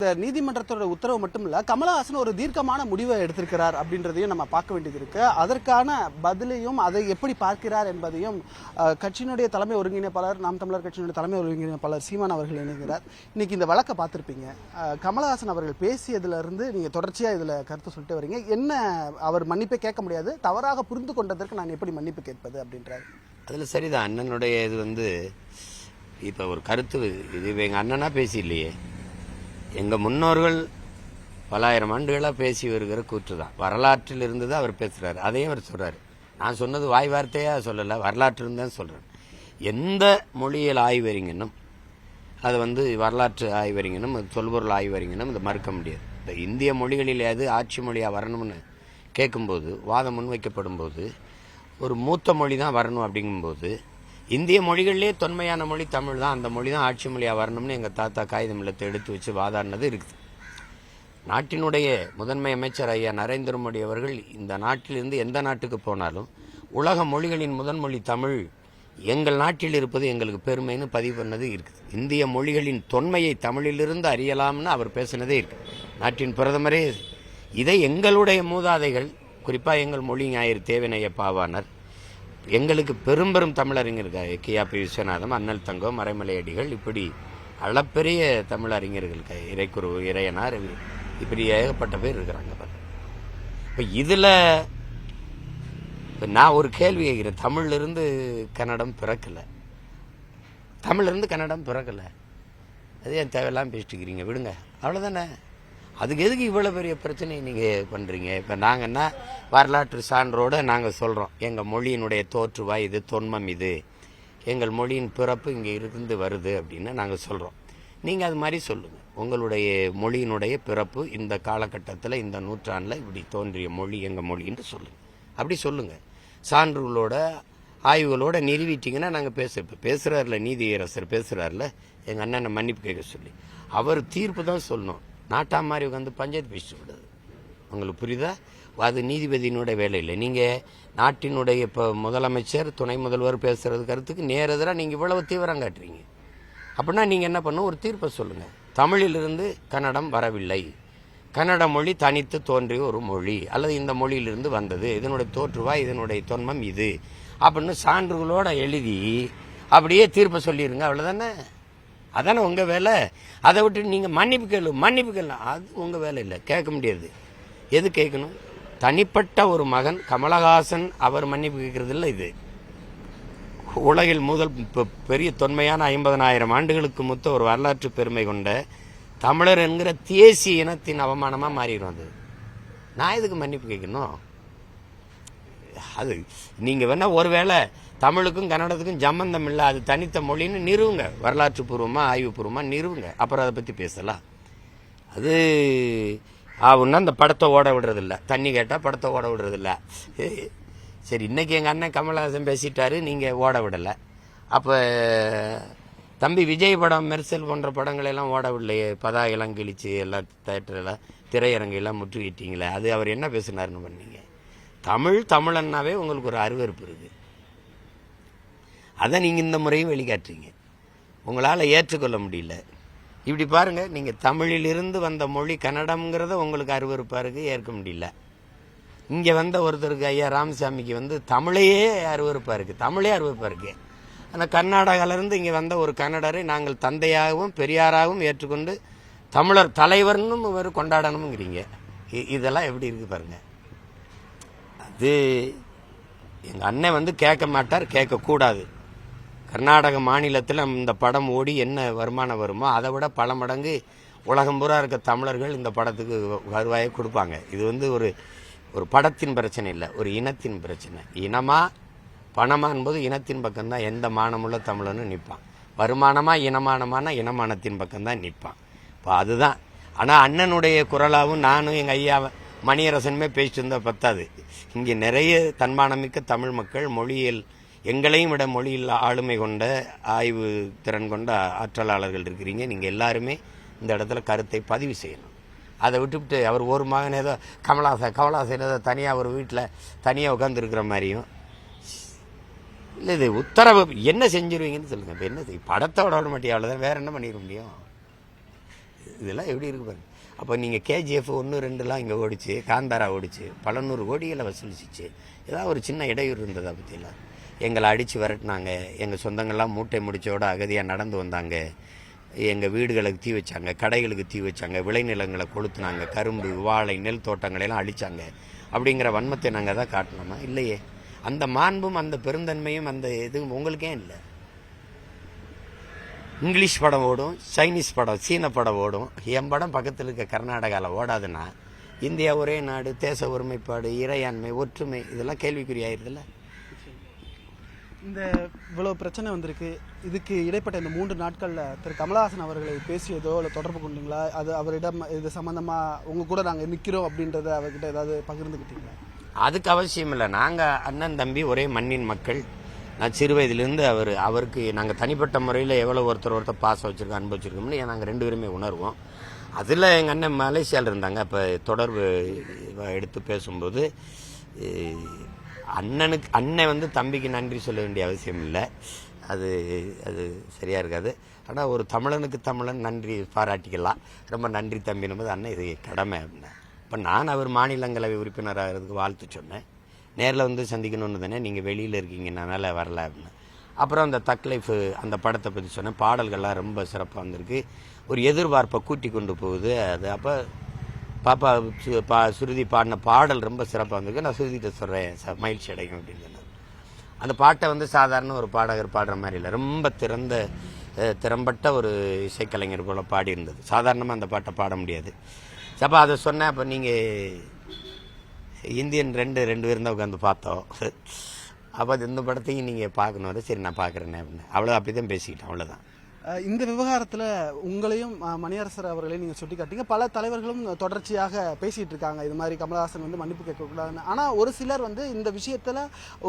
இந்த நீதிமன்றத்தோட உத்தரவு மட்டும் இல்ல, கமலஹாசன் ஒரு தீர்க்கமான முடிவை எடுத்திருக்கிறார் அப்படின்றதையும் நம்ம பார்க்க வேண்டியது இருக்கு. அதற்கான பதிலையும் அதை எப்படி பார்க்கிறார் என்பதையும் கட்சியினுடைய தலைமை ஒருங்கிணைப்பாளர், நாம் தமிழர் கட்சியினுடைய தலைமை ஒருங்கிணைப்பாளர் சீமான் அவர்கள் இணைகிறார். இன்னைக்கு இந்த வழக்கை பார்த்திருப்பீங்க. கமலஹாசன் அவர்கள் பேசியதுல இருந்து நீங்க தொடர்ச்சியா இதுல கருத்து சொல்லிட்டு வரீங்க. என்ன அவர் மன்னிப்பை கேட்க முடியாது, தவறாக புரிந்து கொண்டதற்கு நான் எப்படி மன்னிப்பு கேட்பது அப்படின்றாரு. அதுல சரிதான். அண்ணனுடைய இது இப்ப ஒரு கருத்து, இது எங்க அண்ணனா பேசி இல்லையே, எங்க முன்னோர்கள் பலாயிரம் ஆண்டுகளா பேசி வருகிற கூற்று தான். வரலாற்றில் இருந்து தான் அவர் பேசுறாரு. அதையும் அவர் சொல்றாரு. நான் சொன்னது வாய் வார்த்தையா சொல்லல, வரலாற்றிலிருந்து தான் சொல்றேன். எந்த மொழியியல் ஆய்வறிஞனும் அது வரலாற்று ஆய்வறிஞனும் சொல்பொருள் ஆய்வறிஞனும் இதை மறுக்க முடியாது. இந்த இந்திய மொழிகளில் எது ஆட்சி மொழியா வரணும்னு கேட்கும்போது, வாதம் முன்வைக்கப்படும் போது, ஒரு மூத்த மொழி தான் வரணும் அப்படிங்கும்போது, இந்திய மொழிகளிலே தொன்மையான மொழி தமிழ் தான், அந்த மொழி தான் ஆட்சி மொழியா வரணும்னு எங்க தாத்தா காகிதம் இல்லத்தை எடுத்து வச்சு வாதாடினது இருக்குது. நாட்டினுடைய முதன்மை அமைச்சர் ஐயா நரேந்திர மோடி அவர்கள் இந்த நாட்டிலிருந்து எந்த நாட்டுக்கு போனாலும் உலக மொழிகளின் முதன் மொழி தமிழ், எங்கள் நாட்டில் இருப்பது எங்களுக்கு பெருமைன்னு பதிவு பண்ணது இருக்குது. இந்திய மொழிகளின் தொன்மையை தமிழிலிருந்து அறியலாம்னு அவர் பேசினதே இருக்கு. நாட்டின் பிரதமரே இதை எங்களுடைய மூதாதைகள், குறிப்பா எங்கள் மொழி ஞாயிறு தேவனைய பாவாணர், எங்களுக்கு பெரும் பெரும் தமிழறிஞர்கள் கியாபி விஸ்வநாதம், அண்ணல் தங்கம், மறைமலையடிகள், இப்படி அளப்பெரிய தமிழறிஞர்கள், இறைக்குரு இறையனார், இப்படி ஏகப்பட்ட பேர் இருக்கிறாங்க. இப்ப இதுல நான் ஒரு கேள்வி கேட்கிறேன். தமிழ்ல இருந்து கன்னடம் பிறக்கல, தமிழ்ல இருந்து கன்னடம் பிறக்கல, அது ஏன் தேவையெல்லாம் பேசிட்டு இருக்கிறீங்க? விடுங்க, அவ்வளவுதானே. அதுக்கு எதுக்கு இவ்வளவு பெரிய பிரச்சனையை நீங்க பண்றீங்க? இப்ப நாங்க என்ன வரலாற்று சான்றோட நாங்க சொல்றோம், எங்க மொழியினுடைய தோற்றுவாய் இது, தொன்மம் இது, எங்கள் மொழியின் பிறப்பு இங்க இருந்து வருது அப்படின்னு நாங்க சொல்றோம். நீங்க அது மாதிரி சொல்லுங்க, உங்களுடைய மொழியினுடைய பிறப்பு இந்த காலகட்டத்தில், இந்த நூற்றாண்டுல இப்படி தோன்றிய மொழி எங்க மொழின்னு சொல்லுங்க. அப்படி சொல்லுங்க, சான்றுகளோட ஆய்வுகளோட நிறுவிட்டீங்கன்னா நாங்க பேசுறாருல, நீதியரசர் பேசுறாருல, எங்க அண்ணனை மன்னிப்பு கேட்க சொல்லி அவர் தீர்ப்பு தான் சொல்லணும். நாட்டா மாதிரி உட்காந்து பஞ்சாயத்து பேசிட்டு விடுது. உங்களுக்கு புரியுதா? அது நீதிபதியினுடைய வேலை இல்லை. நீங்க நாட்டினுடைய இப்போ முதலமைச்சர், துணை முதல்வர் பேசுறது கருத்துக்கு நேரெதிராக நீங்க இவ்வளவு தீவிரம் காட்டுறீங்க. அப்படின்னா நீங்க என்ன பண்ணும், ஒரு தீர்ப்பை சொல்லுங்க. தமிழிலிருந்து கன்னடம் வரவில்லை, கன்னட மொழி தனித்து தோன்றிய ஒரு மொழி, அல்லது இந்த மொழியிலிருந்து வந்தது, இதனுடைய தோற்றுவாய், இதனுடைய தொன்மம் இது அப்படின்னு சான்றுகளோட எழுதி அப்படியே தீர்ப்பை சொல்லிடுங்க. அவ்வளவுதானே, அதானே உங்க வேலை. அதை விட்டு நீங்க மன்னிப்பு கேள்லாம், அது உங்க வேலை இல்லை, கேட்க முடியாது. எது கேட்கணும்? தனிப்பட்ட ஒரு மகன் கமலஹாசன் அவர் மன்னிப்பு கேட்கறது இல்லை. இது உலகில் முதல் பெரிய தொன்மையான 50,000 ஆண்டுகளுக்கு மொத்த ஒரு வரலாற்று பெருமை கொண்ட தமிழர் என்கிற தேசிய இனத்தின் அவமானமா மாறிடும். அது நான் எதுக்கு மன்னிப்பு கேட்கணும்? அது நீங்க வேணா ஒருவேளை தமிழுக்கும் கன்னடத்துக்கும் சம்பந்தம் இல்லை, அது தனித்த மொழின்னு நிறுவுங்க, வரலாற்று பூர்வமா ஆய்வு பூர்வமா நிறுவுங்க, அப்புறம் அதை பத்தி பேசலாம். அது ஆகுன்னா அந்த படத்தை ஓட விடுறது இல்லை, தண்ணி கேட்டா படத்தை ஓட விடுறது இல்லை. சரி, இன்னைக்கு எங்க அண்ணன் கமலஹாசன் பேசிட்டாரு, நீங்க ஓட விடலை. அப்ப தம்பி விஜய் படம், மெர்சல் போன்ற படங்களை எல்லாம் ஓட விடலையே, பதாகையெல்லாம் கிழிச்சு எல்லா தேட்டர்ல திரையரங்கெல்லாம் முற்றுகிட்டீங்களே, அது அவர் என்ன பேசினாருன்னு பண்ணீங்க? தமிழன்னாவே உங்களுக்கு ஒரு அருவருப்பு இருக்கு, அதை நீங்க இந்த முறையும் வெளிக்காட்டுறீங்க. உங்களால ஏற்றுக்கொள்ள முடியல. இப்படி பாருங்க, நீங்க தமிழில் இருந்து வந்த மொழி கன்னடம்ங்கிறத உங்களுக்கு அருவருப்பா இருக்கு, ஏற்க முடியல. இங்க வந்த ஒருத்தருக்கு, ஐயா ராமசாமிக்கு தமிழையே அருவருப்பா இருக்கு, தமிழே அருவருப்பா இருக்கு. ஆனா கர்நாடகால இருந்து இங்க வந்த ஒரு கன்னடரை நாங்கள் தந்தையாகவும் பெரியாராகவும் ஏற்றுக்கொண்டு தமிழர் தலைவர்னு கொண்டாடணுங்கிறீங்க. இதெல்லாம் எப்படி இருக்கு பாருங்க. அது எங்க அண்ணன் கேட்க மாட்டார், கேட்க கூடாது. கர்நாடக மாநிலத்தில் இந்த படம் ஓடி என்ன வருமானம் வருமோ அதை விட பல மடங்கு உலகம் பூரா இருக்க தமிழர்கள் இந்த படத்துக்கு வருவாயை கொடுப்பாங்க. இது ஒரு படத்தின் பிரச்சனை இல்லை, ஒரு இனத்தின் பிரச்சனை. இனமா பணமா என்பது இனத்தின் பக்கம்தான் எந்த மானமுள்ள தமிழன்னு நிற்பான். வருமானமா இனமானமான இனமானத்தின் பக்கம்தான் நிற்பான். இப்போ அதுதான். ஆனா அண்ணனுடைய குரலாவும் நானும் எங்க ஐயா மணியரசனுமே பேசிட்டு இருந்தா பத்தாது. இங்கே நிறைய தன்மானமிக்க தமிழ் மக்கள், மொழியியல் எங்களையும் விட மொழியில் ஆளுமை கொண்ட, ஆய்வு திறன் கொண்ட ஆற்றலாளர்கள் இருக்கிறீங்க. நீங்க எல்லாருமே இந்த இடத்துல கருத்தை பதிவு செய்யணும். அதை விட்டுவிட்டு அவர் ஒரு மகன் ஏதோ கமலஹாசன் ஏதோ தனியா ஒரு வீட்டில் தனியா உட்கார்ந்து இருக்கிற மாதிரியும் இல்லை. இது உத்தரவு என்ன செஞ்சிருவீங்கன்னு சொல்லுங்க. இப்போ என்ன படத்தை விட மாட்டியா? அவ்வளோதான், வேற என்ன பண்ணிட முடியும்? இதெல்லாம் எப்படி இருக்கு பாருங்க. அப்போ நீங்கள் கேஜிஎஃப் 1, 2லாம் இங்கே ஓடிச்சு, காந்தாரா ஓடிச்சு, பல நூறு கோடிகளை வசூலிச்சிச்சு. ஏதாவது ஒரு சின்ன இடையூறு இருந்ததா பற்றியெல்லாம்? எங்களை அடித்து விரட்டினாங்க, எங்கள் சொந்தங்கள்லாம் மூட்டை முடிச்சோட அகதியாக நடந்து வந்தாங்க, எங்கள் வீடுகளுக்கு தீ வச்சாங்க, கடைகளுக்கு தீ வச்சாங்க, விளைநிலங்களை கொளுத்துனாங்க, கரும்பு வாழை நெல் தோட்டங்களையெல்லாம் அழிச்சாங்க. அப்படிங்கிற வன்மத்தை நாங்கள் தான் காட்டினோமா? இல்லையே. அந்த மாண்பும் அந்த பெருந்தன்மையும் அந்த இதுவும் உங்களுக்கே இல்லை. இங்கிலீஷ் படம் ஓடும், சைனீஸ் படம், சீன படம் ஓடும், என் படம் பக்கத்தில் இருக்க கர்நாடகாவில் ஓடாதுன்னா இந்தியா ஒரே நாடு, தேச ஒருமைப்பாடு, இறையாண்மை, ஒற்றுமை இதெல்லாம் கேள்விக்குறியாயிருதுல்ல. இந்த இவ்வளவு பிரச்சனை வந்திருக்கு. இதுக்கு இடைப்பட்ட இந்த 3 நாட்களில் திரு கமலஹாசன் அவர்களை பேசியதோ இல்லை தொடர்பு கொண்டீங்களா? அது அவரிடம் இது சம்மந்தமாக உங்கள் கூட நாங்கள் நிற்கிறோம் அப்படின்றத அவர்கிட்ட ஏதாவது பகிர்ந்துக்கிட்டீங்களா? அதுக்கு அவசியம் இல்லை. நாங்கள் அண்ணன் தம்பி ஒரே மண்ணின் மக்கள். நான் சிறு வயதிலிருந்து அவருக்கு நாங்கள் தனிப்பட்ட முறையில் எவ்வளோ ஒருத்தர் பாசம் வச்சுருக்கோம், அன்பு வச்சுருக்கோம்னு நாங்கள் 2 பேருமே உணர்வோம். அதில் எங்கள் அண்ணன் மலேசியாவில் இருந்தாங்க. அப்போ தொடர்பு எடுத்து பேசும்போது அண்ணன் வந்து தம்பிக்கு நன்றி சொல்ல வேண்டிய அவசியம் இல்லை. அது சரியாக இருக்காது. ஆனால் ஒரு தமிழனுக்கு தமிழன் நன்றி பாராட்டிக்கலாம். ரொம்ப நன்றி தம்பினும்போது அண்ணன் இது கடமை அப்படின்னா. இப்போ நான் அவர் மாநிலங்களவை உறுப்பினராகிறதுக்கு வாழ்த்து சொன்னேன். நேரில் வந்து சந்திக்கணும்னு தானே, நீங்கள் வெளியில் இருக்கீங்க, அதனால் வரல அப்படின்னு. அப்புறம் அந்த தக் லைஃப் அந்த படத்தை பற்றி சொன்னேன். பாடல்கள்லாம் ரொம்ப சிறப்பாக வந்திருக்கு. ஒரு எதிர்பார்ப்பை கூட்டி கொண்டு போகுது அது. அப்போ பாப்பா சுருதி பாடின பாடல் ரொம்ப சிறப்பாக வந்திருக்கு. நான் சுருதிகிட்ட சொல்கிறேன் மகிழ்ச்சி அடையும் அப்படின்னு சொன்னேன். அந்த பாட்டை வந்து சாதாரண ஒரு பாடகர் பாடுற மாதிரி இல்லை, ரொம்ப திறம்பட்ட ஒரு இசைக்கலைஞர் போல் பாடியிருந்தது. சாதாரணமாக அந்த பாட்டை பாட முடியாது. அப்போ அதை சொன்னேன். அப்போ நீங்கள் இந்தியன் 2 பேரும் தான் உட்காந்து பார்த்தோம். அப்போ இந்த படத்தையும் நீங்கள் பார்க்கணும். சரி நான் பார்க்குறேன்னே அப்படின்னு. அவ்வளோ அப்படி தான் பேசிக்கிட்டேன், அவ்வளோதான். இந்த விவகாரத்தில் உங்களையும் மணியரசர் அவர்களையும் நீங்கள் சுட்டி காட்டிங்க. பல தலைவர்களும் தொடர்ச்சியாக பேசிகிட்டு இருக்காங்க, இது மாதிரி கமலஹாசன் வந்து மன்னிப்பு கேட்கக்கூடாதுன்னு. ஆனால் ஒரு சிலர் வந்து இந்த விஷயத்தில்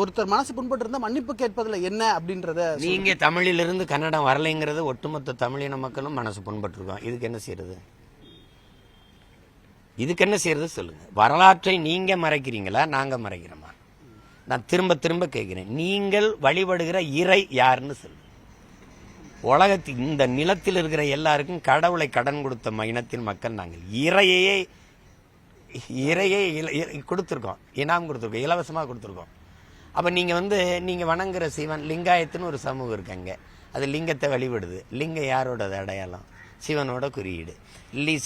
ஒருத்தர் மனசு புண்பட்டு இருந்தால் மன்னிப்பு கேட்பதில் என்ன அப்படின்றத நீங்கள் தமிழிலிருந்து கன்னடம் வரலைங்கிறது ஒட்டுமொத்த தமிழின மக்களும் மனசு புண்பட்டுருக்கோம். இதுக்கு என்ன செய்யறது? சொல்லுங்க. வரலாற்றை நீங்க மறைக்கிறீங்களா, நாங்க மறைக்கிறோமா? நான் திரும்ப திரும்ப கேட்கிறேன். நீங்கள் வழிபடுகிற இறை யாருன்னு சொல்லுங்க. உலகத்தில் இந்த நிலத்தில் இருக்கிற எல்லாருக்கும் கடவுளை கடன் கொடுத்த இனத்தின் மக்கள் நாங்கள். இறையை கொடுத்துருக்கோம், இனாம் கொடுத்துருக்கோம், இலவசமாக கொடுத்துருக்கோம். அப்போ நீங்கள் வணங்குற சிவன் லிங்காயத்துன்னு ஒரு சமூகம் இருக்காங்க. அது லிங்கத்தை வழிபடுது. லிங்கம் யாரோட அடையாளம்? சிவனோட குறியீடு.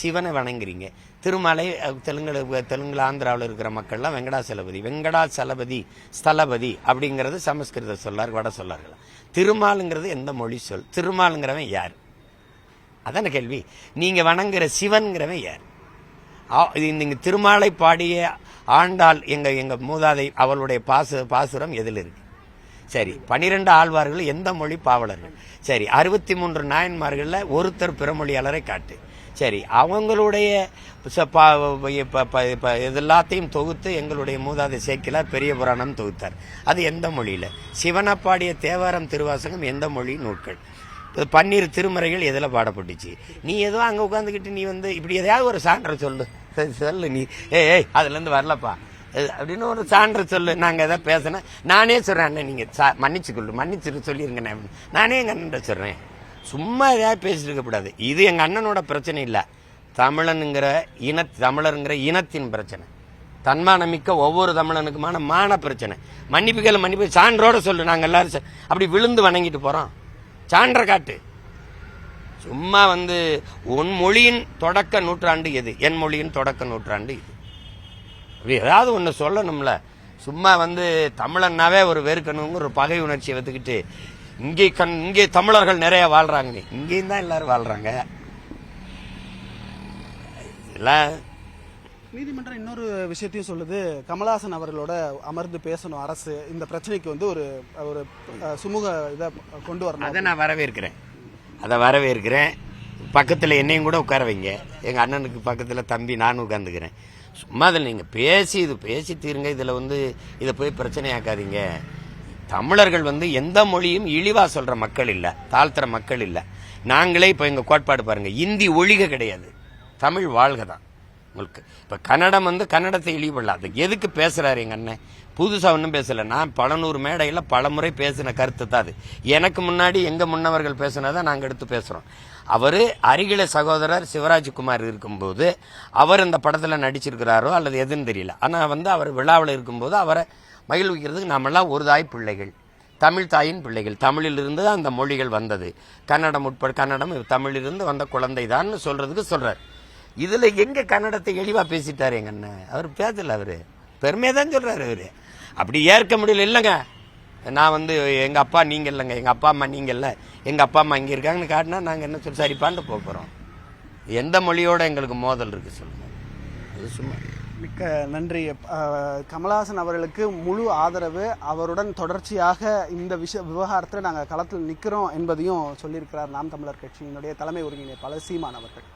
சிவனை வணங்குறீங்க. திருமலை தெலுங்குல ஆந்திராவில் இருக்கிற மக்கள்லாம் வெங்கடாசலபதி ஸ்தலபதி அப்படிங்கிறது சமஸ்கிருத சொல்லார், வட சொல்லார்கள். திருமாலுங்கிறது எந்த மொழி சொல்? திருமாலுங்கிறவன் யார்? அதான கேள்வி. நீங்க வணங்குற சிவன்கிறவன் யார்? நீங்க திருமாலை பாடிய ஆண்டாள் எங்க மூதாதை, அவளுடைய பாசுரம் எதில் இருக்கு? சரி, 12 ஆழ்வார்கள் எந்த மொழி பாவலர்கள்? சரி, 63 நாயன்மார்களில் ஒருத்தர் பிறமொழியாளரை காட்டு. சரி, அவங்களுடைய எல்லாத்தையும் தொகுத்து எங்களுடைய மூதாதை சேக்கிலார் பெரிய புராணம் தொகுத்தார். அது எந்த மொழியில்? சிவனை பாடிய தேவாரம் திருவாசகம் எந்த மொழி நூல்கள்? 12 திருமுறைகள் எதில் பாடப்பட்டுச்சு? நீ ஏதோ அங்கே உட்காந்துக்கிட்டு நீ இப்படி எதையாவது ஒரு சான்றை சொல்லு நீ. ஏய் அதுலேருந்து வரலப்பா அப்படின்னு ஒரு சான்று சொல்லு. நாங்கள் எதாவது பேசினேன், நானே சொல்கிறேன், அண்ணன் நீங்கள் மன்னிச்சுட்டு சொல்லிருங்க. நானே எங்கள் அண்ணன் சொல்கிறேன். சும்மா எதாவது பேசிட்டு இருக்கக்கூடாது. இது எங்கள் அண்ணனோட பிரச்சனை இல்லை, தமிழனுங்கிற தமிழருங்கிற இனத்தின் பிரச்சனை. தன்மானமிக்க ஒவ்வொரு தமிழனுக்குமான மான பிரச்சனை. மன்னிப்பு சான்றோட சொல்லு. நாங்கள் எல்லாரும் அப்படி விழுந்து வணங்கிட்டு போகிறோம். சான்றை காட்டு. சும்மா உன் மொழியின் தொடக்க நூற்றாண்டு எது? என் மொழியின் தொடக்க நூற்றாண்டு இது. அப்படி ஏதாவது ஒன்று சொல்லணும்ல. சும்மா தமிழன்னாவே ஒரு வெறுக்கணுங்கிற ஒரு பகை உணர்ச்சியை வைத்துக்கிட்டு இங்கே தமிழர்கள் நிறைய வாழ்றாங்க. இங்கேயும் தான் எல்லாரும் வாழ்றாங்க. நீதிமன்றம் இன்னொரு விஷயத்தையும் சொல்லுது. கமலஹாசன் அவர்களோட அமர்ந்து பேசணும் அரசு. இந்த பிரச்சனைக்கு ஒரு சுமூக இதை கொண்டு வரணும். அதை நான் வரவேற்கிறேன். பக்கத்தில் என்னையும் கூட உட்கார வைங்க. எங்கள் அண்ணனுக்கு பக்கத்தில் தம்பி நானும் உட்காந்துக்கிறேன். சும்மா அதில் நீங்கள் பேசி தீருங்க. இதில் இதை போய் பிரச்சனையாக்காதீங்க. தமிழர்கள் எந்த மொழியும் இழிவாக சொல்கிற மக்கள் இல்லை, தாழ்த்துற மக்கள் இல்லை. நாங்களே இப்போ எங்கள் கோட்பாடு பாருங்கள், இந்தி ஒழிக கிடையாது, தமிழ் வாழ்க தான் உங்களுக்கு. இப்போ கன்னடம் கன்னடத்தை இழிவுபடல. அது எதுக்கு பேசுகிறாரு எங்கள் அண்ணன்? புதுசாக ஒன்றும் பேசலை. நான் பல நூறு மேடையில் பல முறை பேசின கருத்து தான் அது. எனக்கு முன்னாடி எங்கள் முன்னவர்கள் பேசினதை நாங்கள் எடுத்து பேசுகிறோம். அவர் அருகில சகோதரர் சிவராஜ்குமார் இருக்கும்போது அவர் இந்த படத்தில் நடிச்சிருக்கிறாரோ அல்லது எதுன்னு தெரியல. ஆனால் அவர் விழாவில் இருக்கும்போது அவரை மகிழ்விக்கிறதுக்கு நாமெல்லாம் ஒரு தாய் பிள்ளைகள், தமிழ் தாயின் பிள்ளைகள். தமிழிலிருந்து தான் அந்த மொழிகள் வந்தது. கன்னடம் உட்பட கன்னடம் தமிழிலிருந்து வந்த குழந்தை தான் சொல்றதுக்கு சொல்றார். இதுல எங்க கன்னடத்தை எளிவா பேசிட்டாரு எங்க அண்ணன்? அவர் பேசல, அவரு பெருமையா தான் சொல்றாரு. அவரு அப்படி ஏற்க முடியல. இல்லைங்க, நான் எங்க அப்பா நீங்க இல்லைங்க, எங்க அப்பா அம்மா நீங்க இல்ல, எங்க அப்பா அம்மா இங்க இருக்காங்கன்னு காட்டினா நாங்க என்ன சொல்லி சரிப்பான்னு போறோம்? எந்த மொழியோட எங்களுக்கு மோதல் இருக்கு சொல்லுங்க? அது சும்மா. மிக்க நன்றி. கமலஹாசன் அவர்களுக்கு முழு ஆதரவு. அவருடன் தொடர்ச்சியாக இந்த விவகாரத்தில் நாங்கள் களத்தில் நிற்கிறோம் என்பதையும் சொல்லியிருக்கிறார் நாம் தமிழர் கட்சியினுடைய தலைமை ஒருங்கிணைப்பாளர் சீமான் அவர்கள்.